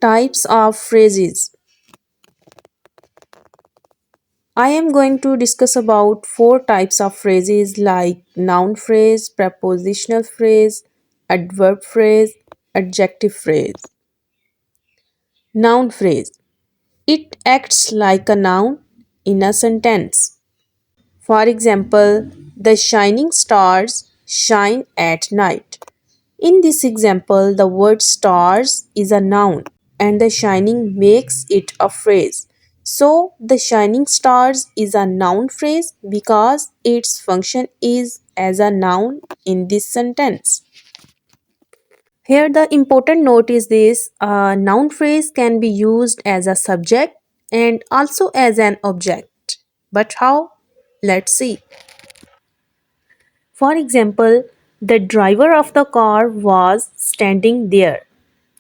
Types of phrases. I am going to discuss about four types of phrases like noun phrase, prepositional phrase, adverb phrase, adjective phrase. Noun phrase. It acts like a noun in a sentence. For example, the shining stars shine at night. In this example, the word stars is a noun and the shining makes it a phrase. So, the shining stars is a noun phrase because its function is as a noun in this sentence. Here, the important note is this a noun phrase can be used as a subject and also as an object. But how? Let's see. For example, the driver of the car was standing there.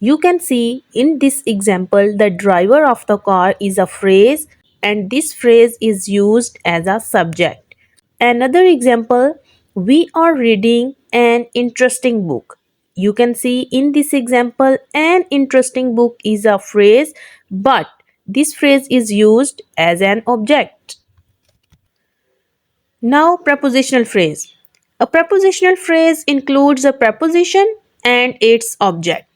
You can see in this example the driver of the car is a phrase and this phrase is used as a subject. Another example, we are reading an interesting book. You can see in this example an interesting book is a phrase but this phrase is used as an object. Now, prepositional phrase. A prepositional phrase includes a preposition and its object.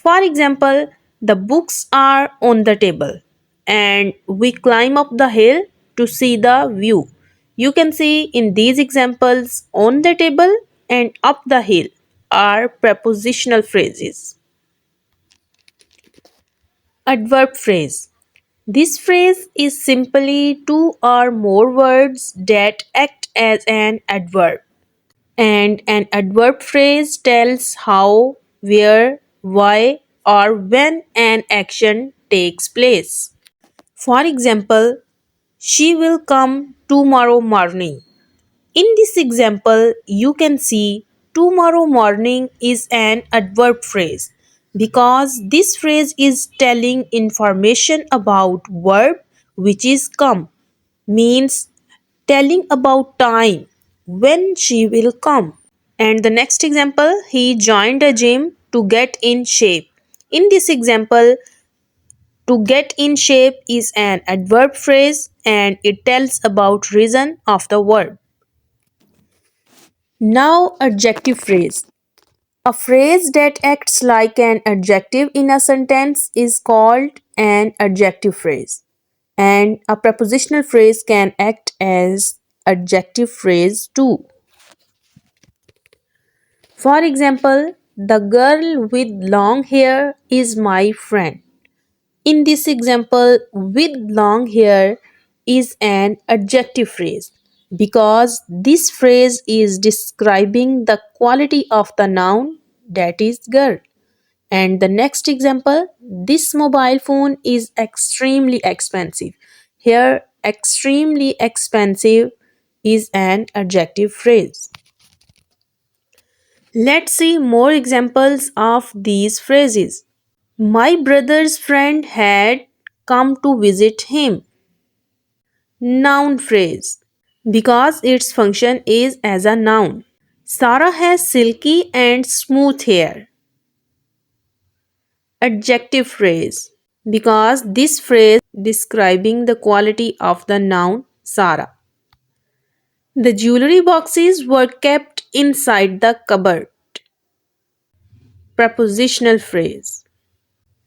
For example, the books are on the table and we climb up the hill to see the view. You can see in these examples on the table and up the hill are prepositional phrases. Adverb phrase. This phrase is simply two or more words that act as an adverb. And an adverb phrase tells how, where, why, or when an action takes place. For example, she will come tomorrow morning. In this example, you can see tomorrow morning is an adverb phrase because this phrase is telling information about verb which is come, means telling about time when she will come. And the next example, he joined a gym to get in shape. In this example, to get in shape is an adverb phrase and it tells about reason of the verb. Now, adjective phrase. A phrase that acts like an adjective in a sentence is called an adjective phrase. And a prepositional phrase can act as adjective phrase too. For example, the girl with long hair is my friend. In this example, with long hair is an adjective phrase because this phrase is describing the quality of the noun that is girl. And the next example, this mobile phone is extremely expensive. Here, extremely expensive is an adjective phrase. Let's see more examples of these phrases. My brother's friend had come to visit him. Noun phrase because its function is as a noun. Sarah has silky and smooth hair. Adjective phrase because this phrase describing the quality of the noun Sarah. The jewelry boxes were kept inside the cupboard. Prepositional phrase.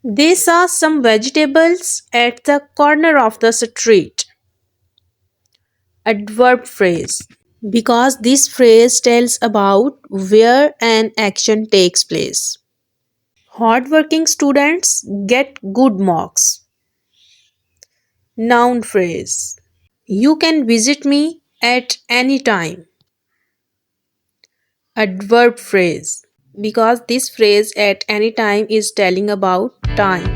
They saw some vegetables at the corner of the street. Adverb phrase because this phrase tells about where an action takes place. Hardworking students get good marks. Noun phrase. You can visit me at any time. Adverb phrase because this phrase at any time is telling about time.